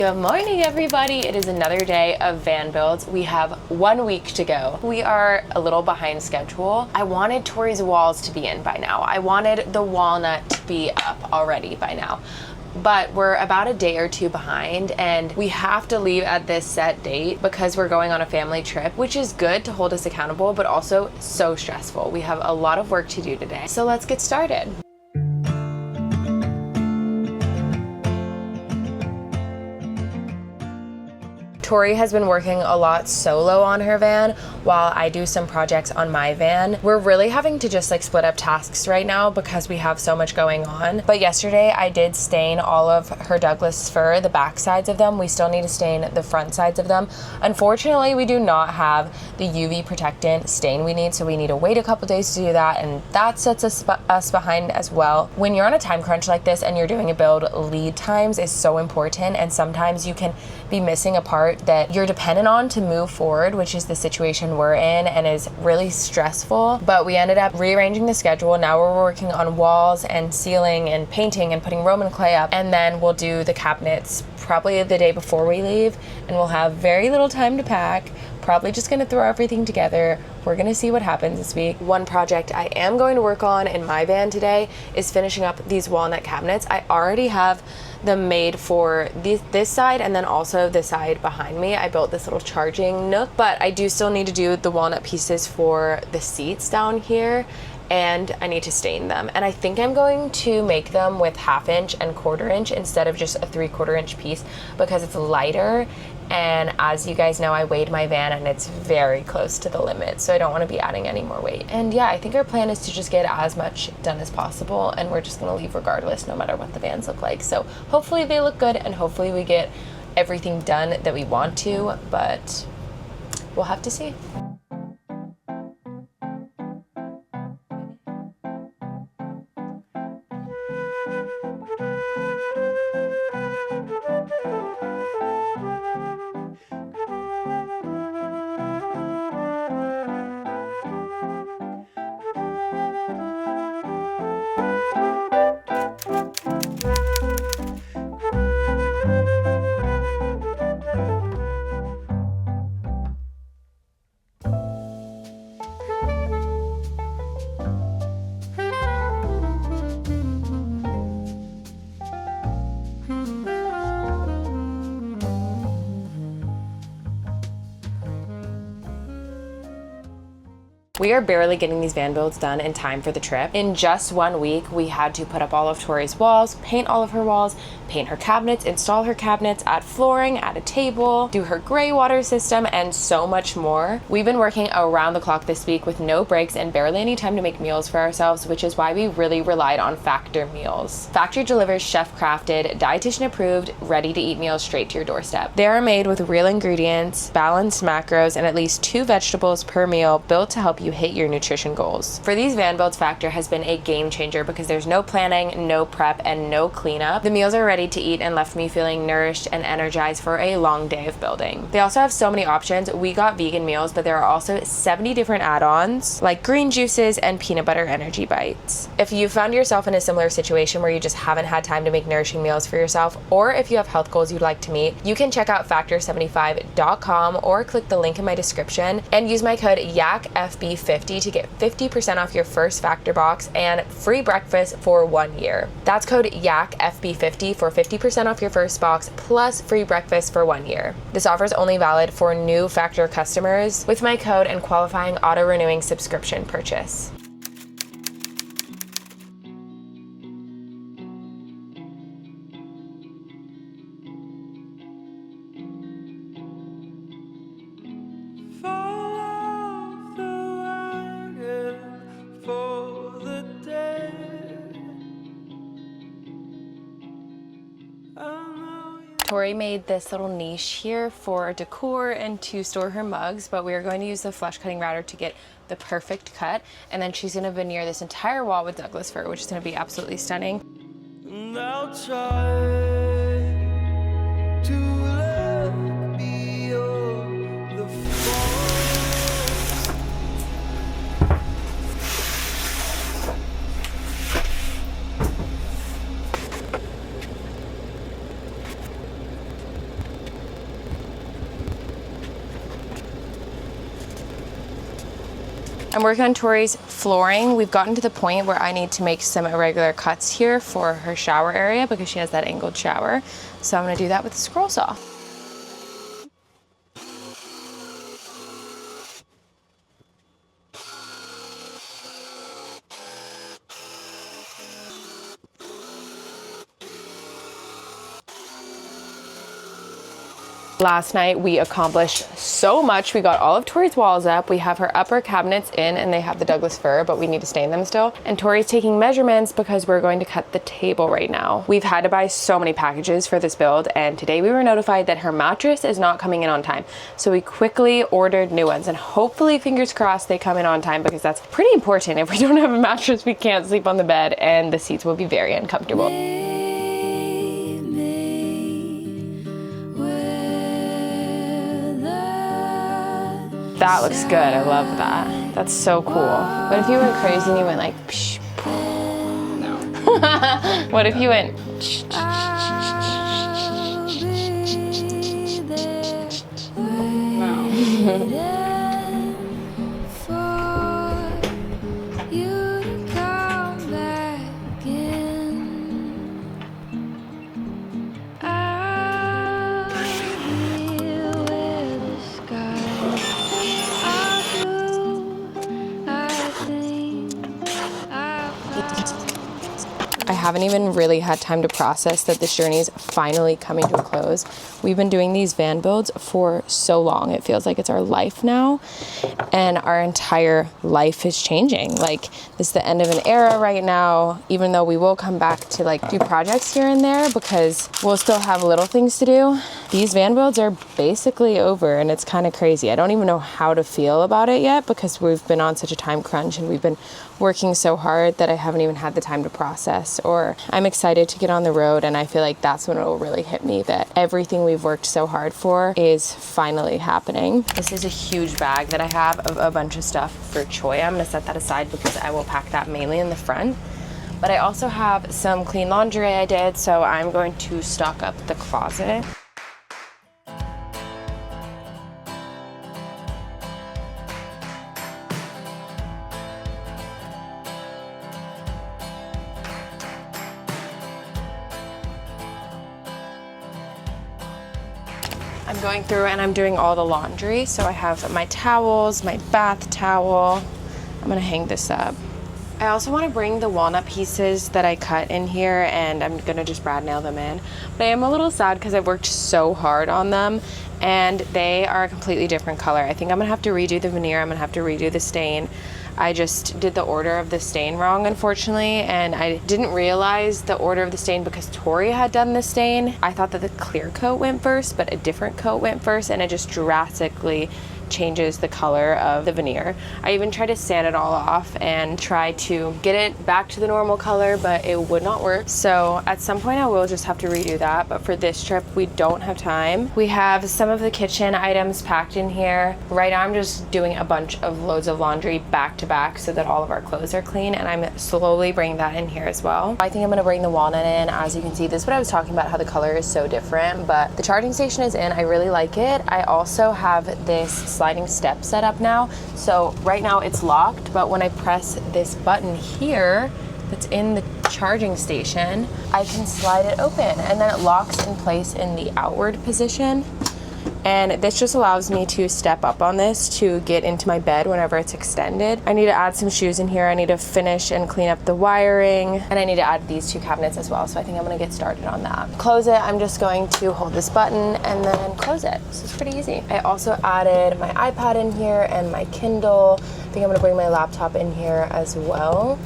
Good morning, everybody. It is another day of van builds. We have 1 week to go. We are a little behind schedule. I wanted Tori's walls to be in by now. I wanted the walnut to be up already by now. But we're about a day or two behind, and we have to leave at this set date because we're going on a family trip, which is good to hold us accountable, but also so stressful. We have a lot of work to do today. So let's get started. Tori has been working a lot solo on her van while I do some projects on my van. We're really having to just split up tasks right now because we have so much going on. But yesterday I did stain all of her Douglas fir, the back sides of them. We still need to stain the front sides of them. Unfortunately, we do not have the UV protectant stain we need, so we need to wait a couple days to do that, and that sets us behind as well. When you're on a time crunch like this and you're doing a build, lead times is so important, and sometimes you can be missing a part that you're dependent on to move forward, which is the situation we're in and is really stressful. But we ended up rearranging the schedule. Now we're working on walls and ceiling and painting and putting Roman clay up, and then we'll do the cabinets probably the day before we leave, and we'll have very little time to pack. Probably just gonna throw everything together. We're gonna see what happens this week. One project I am going to work on in my van today is finishing up these walnut cabinets. I already have them made for this side and then also the side behind me. I built this little charging nook, but I do still need to do the walnut pieces for the seats down here, and I need to stain them. And I think I'm going to make them with 1/2 inch and 1/4 inch instead of just a 3/4 inch piece because it's lighter. And as you guys know, I weighed my van and it's very close to the limit, so I don't want to be adding any more weight. And yeah, I think our plan is to just get as much done as possible, and we're just going to leave regardless, no matter what the vans look like. So hopefully they look good, and hopefully we get everything done that we want to, but we'll have to see. We are barely getting these van builds done in time for the trip. In just 1 week, we had to put up all of Tori's walls, paint all of her walls, paint her cabinets, install her cabinets, add flooring, add a table, do her gray water system, and so much more. We've been working around the clock this week with no breaks and barely any time to make meals for ourselves, which is why we really relied on Factor meals. Factor delivers chef-crafted, dietitian-approved, ready-to-eat meals straight to your doorstep. They are made with real ingredients, balanced macros, and at least 2 vegetables per meal, built to help you hit your nutrition goals. For these van builds, Factor has been a game changer because there's no planning, no prep, and no cleanup. The meals are ready to eat and left me feeling nourished and energized for a long day of building. They also have so many options. We got vegan meals, but there are also 70 different add-ons like green juices and peanut butter energy bites. If you found yourself in a similar situation where you just haven't had time to make nourishing meals for yourself, or if you have health goals you'd like to meet, you can check out factor75.com or click the link in my description and use my code YAKFB50 to get 50% off your first Factor box and free breakfast for 1 year. That's code YAKFB50 for 50% off your first box plus free breakfast for 1 year. This offer is only valid for new Factor customers with my code and qualifying auto-renewing subscription purchase. Tori made this little niche here for decor and to store her mugs, but we are going to use the flush cutting router to get the perfect cut, and then she's going to veneer this entire wall with Douglas fir, which is going to be absolutely stunning. And I'll try to let beyond the I'm working on Tori's flooring. We've gotten to the point where I need to make some irregular cuts here for her shower area because she has that angled shower. So I'm gonna do that with the scroll saw. Last night we accomplished so much. We got all of Tori's walls up. We have her upper cabinets in and they have the Douglas fir, but we need to stain them still. And Tori's taking measurements because we're going to cut the table right now. We've had to buy so many packages for this build, and today we were notified that her mattress is not coming in on time. So we quickly ordered new ones, and hopefully, fingers crossed, they come in on time because that's pretty important. If we don't have a mattress, we can't sleep on the bed and the seats will be very uncomfortable. That looks good. I love that. That's so cool. What if you went crazy and you went like, psh, no. What if you went, psh, no. I haven't even really had time to process that this journey is finally coming to a close. We've been doing these van builds for so long. It feels like it's our life now, and our entire life is changing. Like, this is the end of an era right now, even though we will come back to like do projects here and there because we'll still have little things to do. These van builds are basically over, and it's kind of crazy. I don't even know how to feel about it yet because we've been on such a time crunch and we've been working so hard that I haven't even had the time to process. Or I'm excited to get on the road, and I feel like that's when it will really hit me that everything we've worked so hard for is finally happening. This is a huge bag that I have of a bunch of stuff for Choi. I'm gonna set that aside because I will pack that mainly in the front. But I also have some clean laundry I did, so I'm going to stock up the closet. I'm going through and I'm doing all the laundry. So I have my towels, my bath towel. I'm gonna hang this up. I also want to bring the walnut pieces that I cut in here, and I'm gonna just brad nail them in. But I am a little sad because I've worked so hard on them and they are a completely different color. I think I'm gonna have to redo the veneer. I'm gonna have to redo the stain. I just did the order of the stain wrong, unfortunately, and I didn't realize the order of the stain because Tori had done the stain. I thought that the clear coat went first, but a different coat went first, and it just drastically changes the color of the veneer. I even tried to sand it all off and try to get it back to the normal color, but it would not work. So at some point I will just have to redo that, but for this trip we don't have time. We have some of the kitchen items packed in here. Right now I'm just doing a bunch of loads of laundry back to back so that all of our clothes are clean, and I'm slowly bringing that in here as well. I think I'm gonna bring the walnut in. As you can see, this is what I was talking about, how the color is so different, but the charging station is in. I really like it. I also have this sliding step set up now. So right now it's locked, but when I press this button here that's in the charging station, I can slide it open and then it locks in place in the outward position. And this just allows me to step up on this to get into my bed whenever it's extended. I need to add some shoes in here. I need to finish and clean up the wiring, and I need to add these two cabinets as well. So I think I'm gonna get started on that. Close it, I'm just going to hold this button and then close it. This is pretty easy. I also added my iPad in here and my Kindle. I think I'm gonna bring my laptop in here as well.